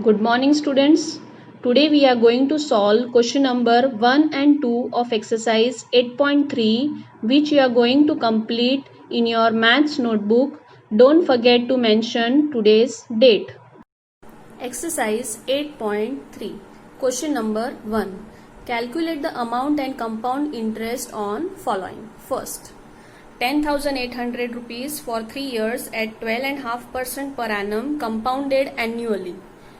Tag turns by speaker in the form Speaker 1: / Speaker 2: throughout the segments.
Speaker 1: Good morning, students. Today we are going to solve question number 1 and 2 of exercise 8.3, which you are going to complete in your maths notebook. Don't forget to mention today's date. Exercise 8.3. Question number 1. Calculate the amount and compound interest on following. First, 10,800 rupees for 3 years at 12.5% per annum compounded annually.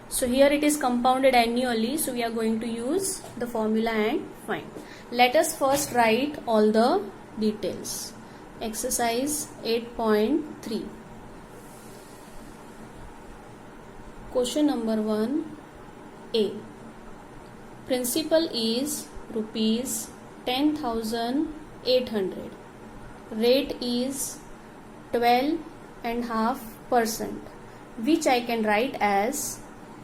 Speaker 1: So here it is compounded annually, so we are going to use the formula and find. Let us first write all the details. Exercise 8.3. Question number 1. A. Principal is rupees 10,800. Rate is 12.5%, which I can write as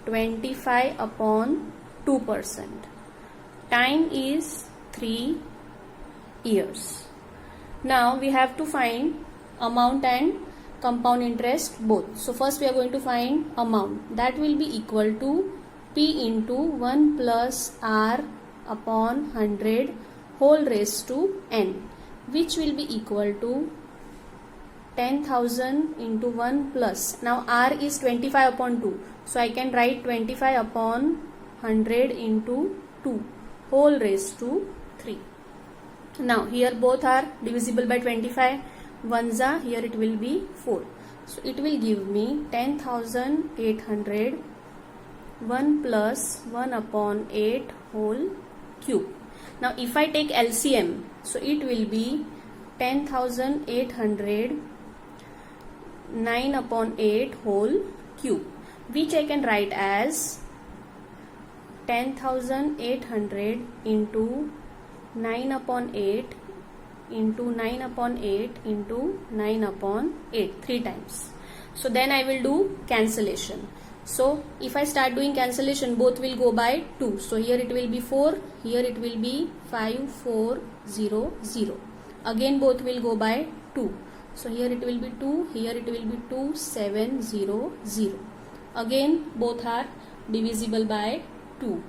Speaker 1: 25 upon 2%. Time is 3 years. Now we have to find amount and compound interest both. So first we are going to find amount. That will be equal to P into 1 plus R upon 100 whole raised to N, which will be equal to 10,000 into 1 plus. Now R is 25 upon 2. So I can write 25 upon 100 into 2 whole raised to 3. Now here both are divisible by 25. Ones are, here it will be 4. So it will give me 10,800 1 plus 1 upon 8 whole cube. Now if I take LCM, so it will be 10,800 9 upon 8 whole cube, which I can write as 10,800 into 9 upon 8 into 9 upon 8 into 9 upon 8 3 times. So then I will do cancellation. So if I start doing cancellation, both will go by 2. So here it will be 4, here it will be 5, 4, 0, 0. Again both will go by 2. So here it will be 2, here it will be 2, 7, 0, 0. Again both are divisible by 2.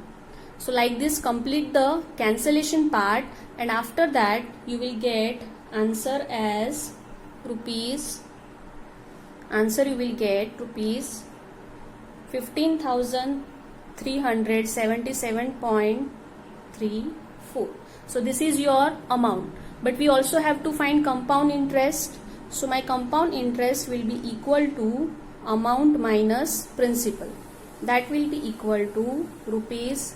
Speaker 1: So like this complete the cancellation part, and after that you will get answer as rupees 15,377.34. So this is your amount, but we also have to find compound interest. So my compound interest will be equal to amount minus principal. That will be equal to rupees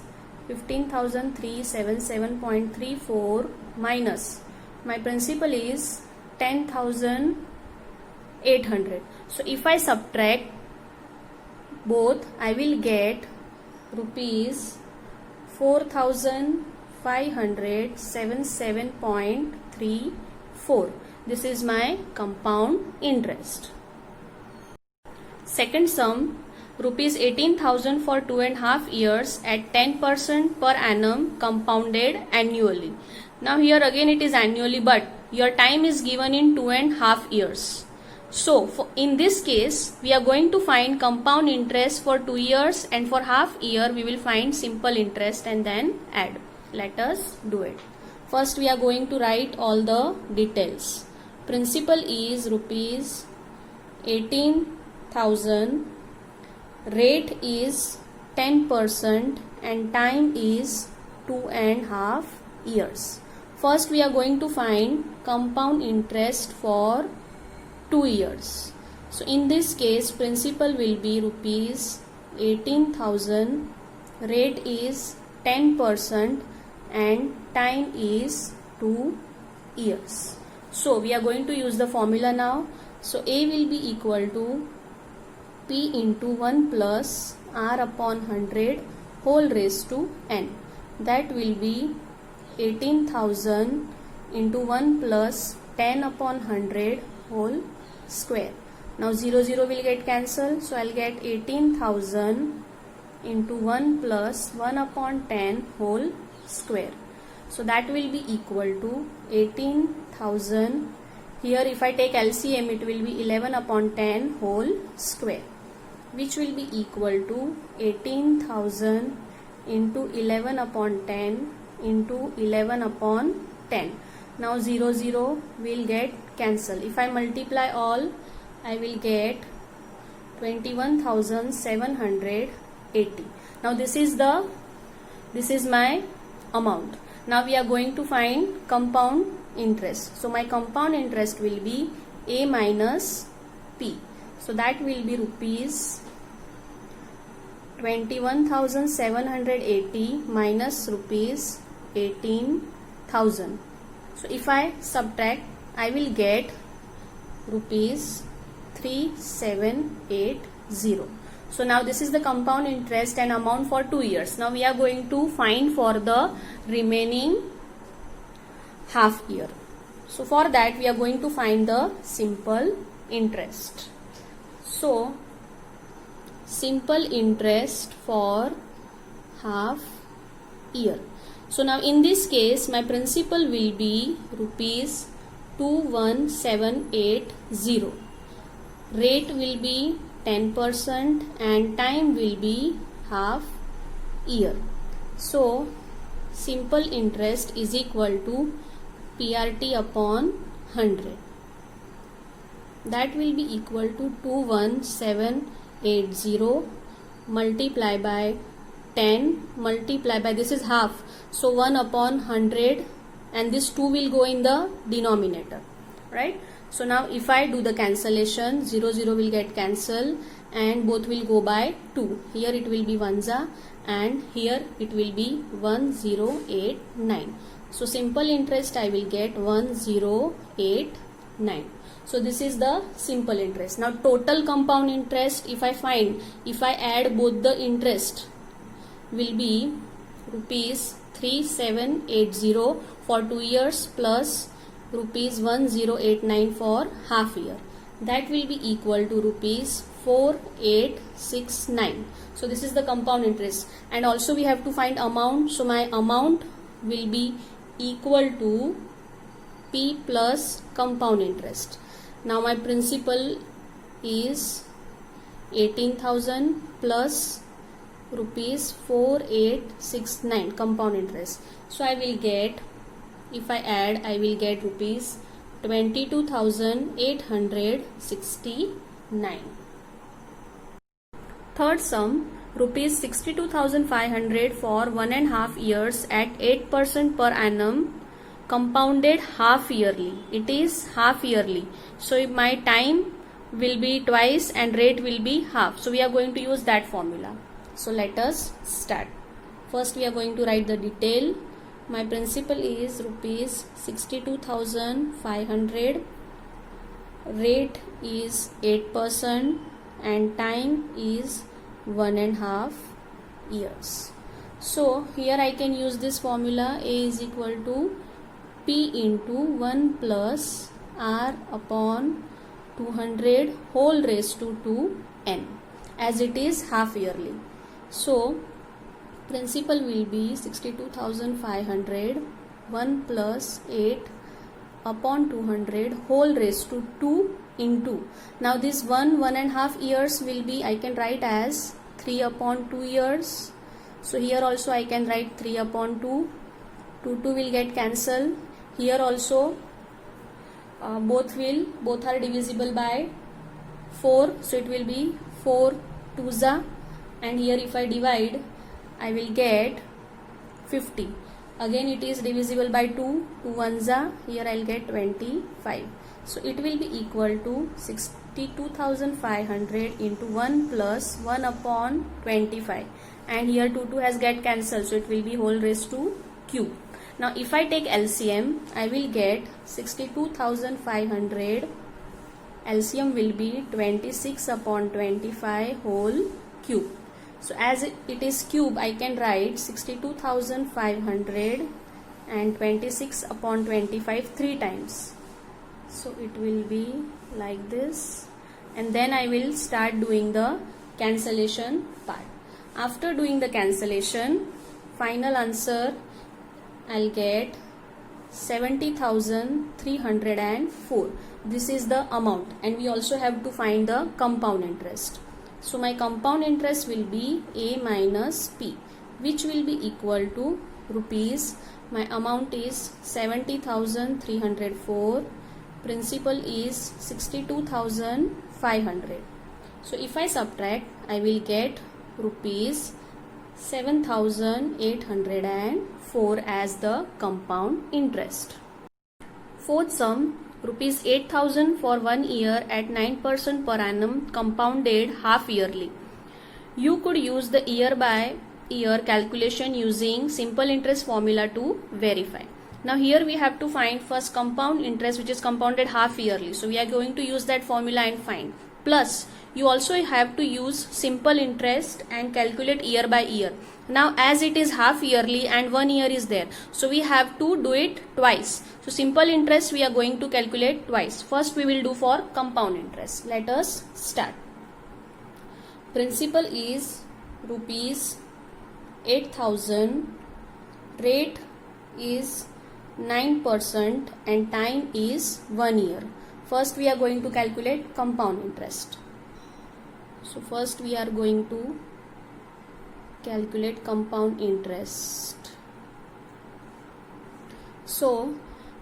Speaker 1: 15,377.34 minus my principal is 10,800. So if I subtract both, I will get rupees 4,577.34. This is my compound interest. Second sum, rupees 18,000 for 2.5 years at 10% per annum compounded annually. Now here again it is annually, but your time is given in 2.5 years. So in this case we are going to find compound interest for 2 years, and for half year we will find simple interest and then add. Let us do it. First we are going to write all the details. Principal is rupees 18,000. Rate is 10% and time is 2.5 years. First we are going to find compound interest for 2 years. So in this case principal will be rupees 18,000, rate is 10% and time is 2 years. So we are going to use the formula now. So A will be equal to P into 1 plus R upon 100 whole raised to N. That will be 18,000 into 1 plus 10 upon 100 whole square. Now 0, 0 will get cancelled. So I'll get 18,000 into 1 plus 1 upon 10 whole square. So that will be equal to 18,000. Here if I take LCM, it will be 11 upon 10 whole square. which will be equal to 18,000 into 11 upon 10 into 11 upon 10. Now 0 0 will get cancelled. If I multiply all, I will get 21,780. Now this is my amount. Now we are going to find compound interest. So my compound interest will be A minus P. So that will be rupees 21,780 minus rupees 18,000. So if I subtract, I will get rupees 3780. So now this is the compound interest and amount for 2 years. Now we are going to find for the remaining half year. So for that we are going to find the simple interest. So simple interest for half year. So now in this case my principal will be rupees 21,780. Rate will be 10% and time will be half year. So simple interest is equal to PRT upon 100. That will be equal to 21,780 multiply by 10 multiply by, this is half, so 1 upon 100, and this 2 will go in the denominator, right? So now if I do the cancellation, 0 0 will get cancelled and both will go by 2. Here it will be 1 and here it will be 1089. So simple interest I will get 1089. So this is the simple interest. Now total compound interest, if I add both the interest, will be rupees 3780 for 2 years plus rupees 1089 for half year. That will be equal to rupees 4869. So this is the compound interest, and also we have to find amount. So my amount will be equal to P plus compound interest. Now my principal is 18,000 plus rupees 4869 compound interest. So I will get, if I add, I will get rupees 22,869. Third sum, rupees 62,500 for 1.5 years at 8% per annum, compounded half yearly. It is half yearly. So my time will be twice and rate will be half. So we are going to use that formula. So let us start. First we are going to write the detail. My principal is rupees 62,500. Rate is 8% and time is 1.5 years. So here I can use this formula. A is equal to P into 1 plus R upon 200 whole raised to 2n, as it is half yearly. So principal will be 62,500, 1 plus 8 upon 200 whole raised to 2 into. Now this 1.5 years will be, I can write as 3 upon 2 years. So here also I can write 3 upon 2. 2 will get cancelled. Here also both are divisible by 4. So it will be 4 2s, and here if I divide, I will get 50. Again it is divisible by 2 1s, here I will get 25. So it will be equal to 62,500 into 1 plus 1 upon 25, and here 2 has get cancelled, so it will be whole raised to cube. Now if I take LCM, I will get 62,500, LCM will be 26 upon 25 whole cube. So as it is cube, I can write 62,500 and 26 upon 25 3 times. So it will be like this, and then I will start doing the cancellation part. After doing the cancellation, final answer I'll get 70,304. This is the amount, and we also have to find the compound interest. So my compound interest will be A minus P, which will be equal to rupees. My amount is 70,304. Principal is 62,500. So if I subtract, I will get rupees 7,804 as the compound interest. Fourth sum, rupees 8,000 for 1 year at 9% per annum compounded half yearly. You could use the year by year calculation using simple interest formula to verify. Now here we have to find first compound interest, which is compounded half yearly. So we are going to use that formula and find. Plus you also have to use simple interest and calculate year by year. Now as it is half yearly and 1 year is there, so we have to do it twice. So simple interest we are going to calculate twice. First we will do for compound interest. Let us start. Principal is rupees 8,000, rate is 9% and time is 1 year. First we are going to calculate compound interest. So first we are going to calculate compound interest. So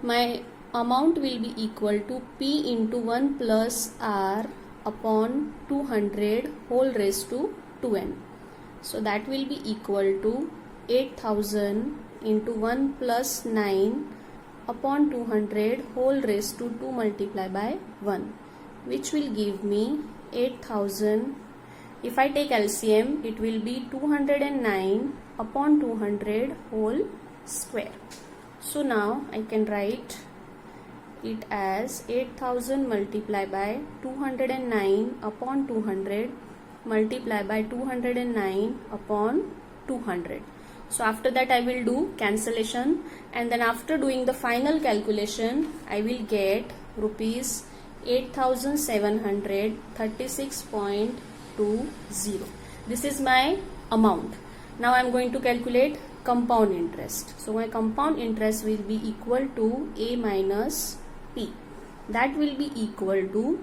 Speaker 1: my amount will be equal to P into 1 plus R upon 200 whole raised to 2n. So that will be equal to 8,000 into 1 plus 9 upon 200 whole raised to 2 multiplied by 1, which will give me 8,000. If I take LCM, it will be 209 upon 200 whole square. So now I can write it as 8,000 multiplied by 209 upon 200 multiplied by 209 upon 200. So after that I will do cancellation, and then after doing the final calculation I will get rupees 8,736.20. This is my amount. Now I am going to calculate compound interest. So my compound interest will be equal to A minus P. That will be equal to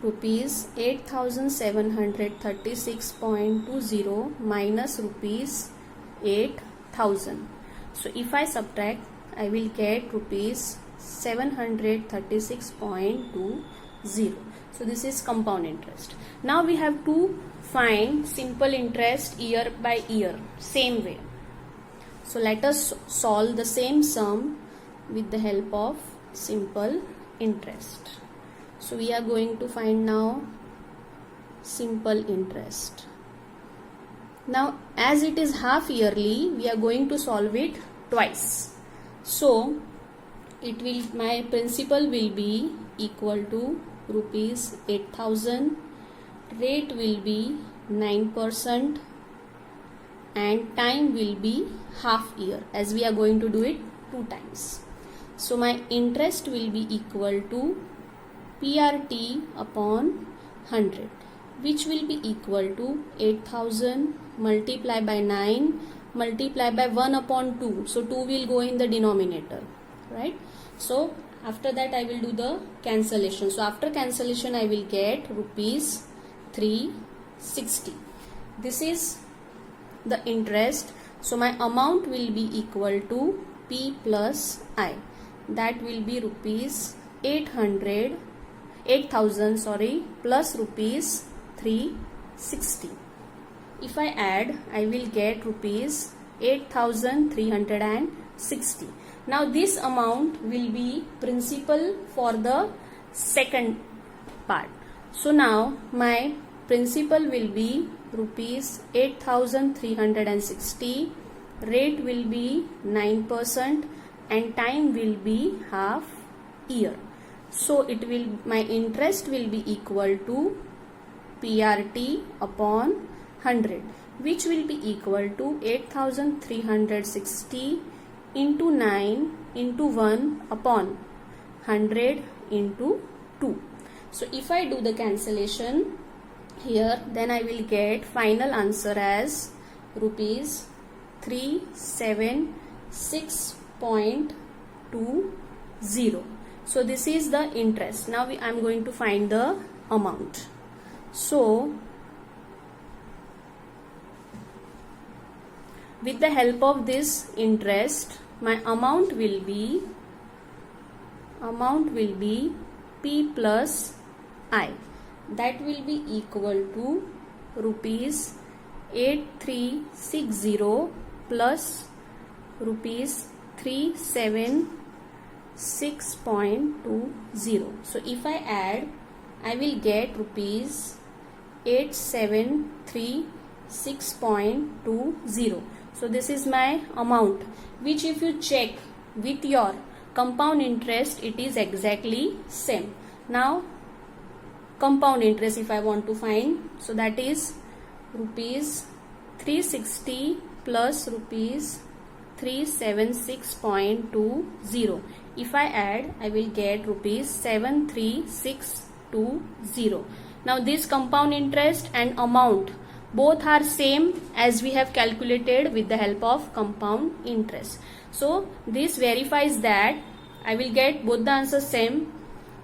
Speaker 1: rupees 8,736.20 minus rupees 8,000. So if I subtract, I will get rupees 736.20. So this is compound interest. Now we have to find simple interest year by year, same way. So let us solve the same sum with the help of simple interest. So we are going to find now simple interest. Now as it is half yearly, we are going to solve it twice. So it will, my principal will be equal to rupees 8,000, rate will be 9% and time will be half year, as we are going to do it 2 times. So my interest will be equal to PRT upon 100, which will be equal to 8,000 multiplied by 9 multiplied by 1 upon 2. So 2 will go in the denominator, right? So after that I will do the cancellation. So after cancellation I will get rupees 360. This is the interest. So my amount will be equal to P plus I. That will be rupees 8,000 plus rupees 360. If I add, I will get rupees 8,360. Now this amount will be principal for the second part. So now my principal will be rupees 8,360, rate will be 9% and time will be half year. So it will, my interest will be equal to PRT upon 100, which will be equal to 8,360 into 9 into 1 upon 100 into 2. So if I do the cancellation here, then I will get final answer as rupees 376.20. So this is the interest. Now I am going to find the amount. So with the help of this interest, my amount will be P plus I. That will be equal to rupees 8360 plus rupees 376.20. So if I add, I will get rupees 8736.20. So this is my amount, which if you check with your compound interest, it is exactly same. Now compound interest if I want to find, so that is rupees 360 plus rupees 376.20. If I add, I will get rupees 73620. Now this compound interest and amount both are same as we have calculated with the help of compound interest. So this verifies that I will get both the answers same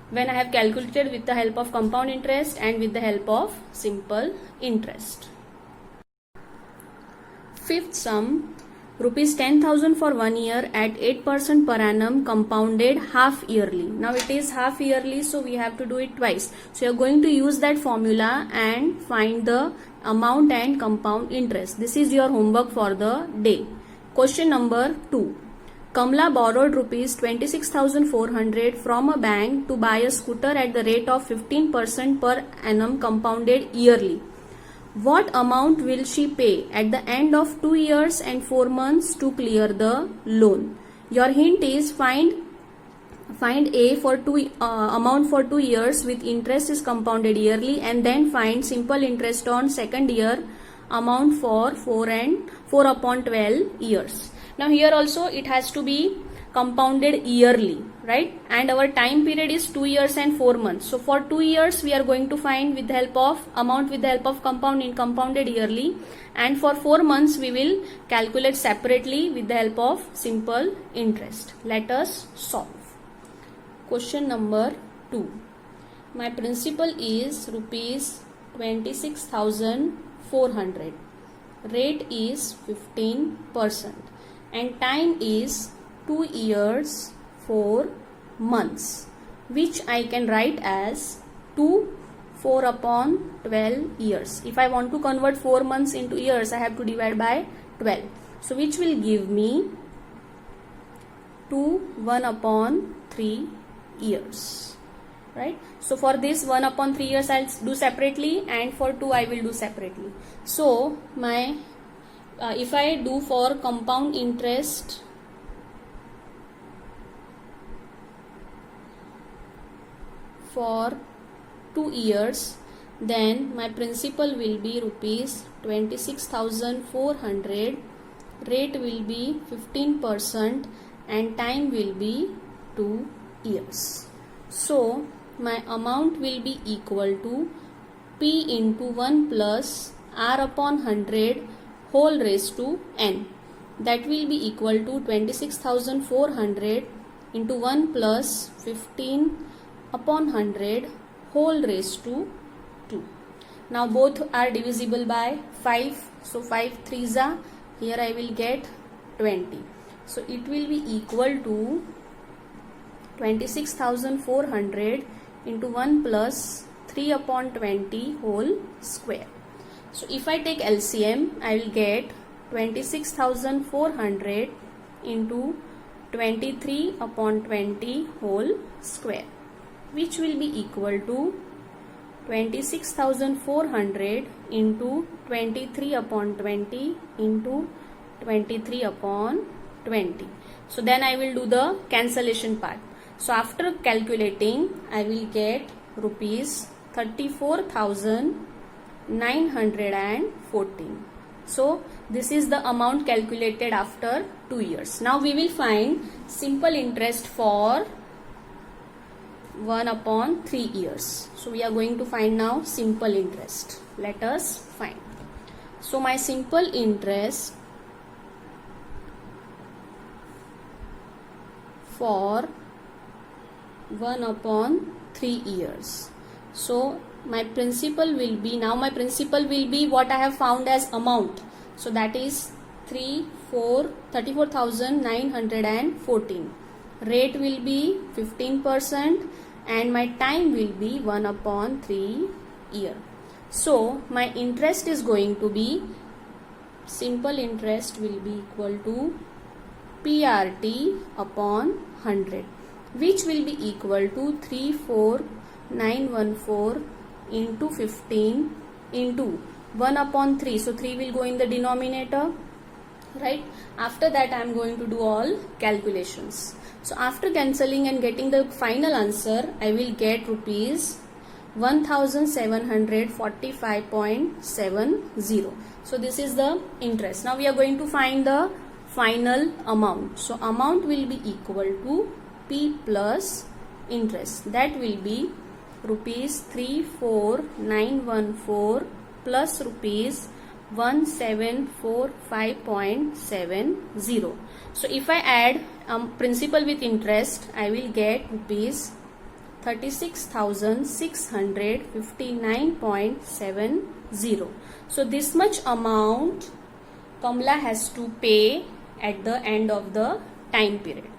Speaker 1: when I have calculated with the help of compound interest and with the help of simple interest. Fifth sum, rupees 10,000 for 1 year at 8% per annum compounded half yearly. Now it is half yearly, so we have to do it twice. So you are going to use that formula and find the amount and compound interest. This is your homework for the day. Question number 2. Kamla borrowed rupees 26,400 from a bank to buy a scooter at the rate of 15% per annum compounded yearly. What amount will she pay at the end of 2 years and 4 months to clear the loan? Your hint is find A for amount for 2 years with interest is compounded yearly, and then find simple interest on second year amount for 4 upon 12 years. Now here also it has to be compounded yearly, right? And our time period is 2 years and 4 months. So for 2 years we are going to find with the help of amount with the help of compounded yearly, and for 4 months we will calculate separately with the help of simple interest. Let us solve. Question number 2. My principal is rupees 26,400. Rate is 15% and time is 2 years 4 months, which I can write as 4 upon 12 years. If I want to convert 4 months into years, I have to divide by 12. So which will give me 1 upon 3 years, right? So for this 1 upon 3 years I'll do separately, and for 2 I will do separately. So my if I do for compound interest, for 2 years, then my principal will be rupees 26,400, rate will be 15% and time will be 2 years. So my amount will be equal to P into 1 plus R upon 100 whole raised to N. That will be equal to 26,400 into 1 plus 15 upon 100 whole raised to 2. Now both are divisible by 5. So 5 3s are, here I will get 20. So it will be equal to 26,400 into 1 plus 3 upon 20 whole square. So if I take LCM, I will get 26,400 into 23 upon 20 whole square, which will be equal to 26,400 into 23 upon 20 into 23 upon 20. So then I will do the cancellation part. So after calculating, I will get rupees 34,914. So this is the amount calculated after 2 years. Now we will find simple interest for 1 upon 3 years. So we are going to find now simple interest. Let us find. So my simple interest for 1 upon 3 years. So my principal will be, now my principal will be what I have found as amount. So that is 34,914. Rate will be 15% and my time will be 1/3 year. So my interest is going to be, simple interest will be equal to PRT upon 100, which will be equal to 34,914 into 15 into 1/3. So 3 will go in the denominator, right? After that I am going to do all calculations. So after cancelling and getting the final answer, I will get rupees 1745.70. So this is the interest. Now we are going to find the final amount. So amount will be equal to P plus interest. That will be rupees 34,914 plus rupees 1745.70. So if I add principal with interest, I will get rupees 36,659.70. So this much amount Kamala has to pay at the end of the time period.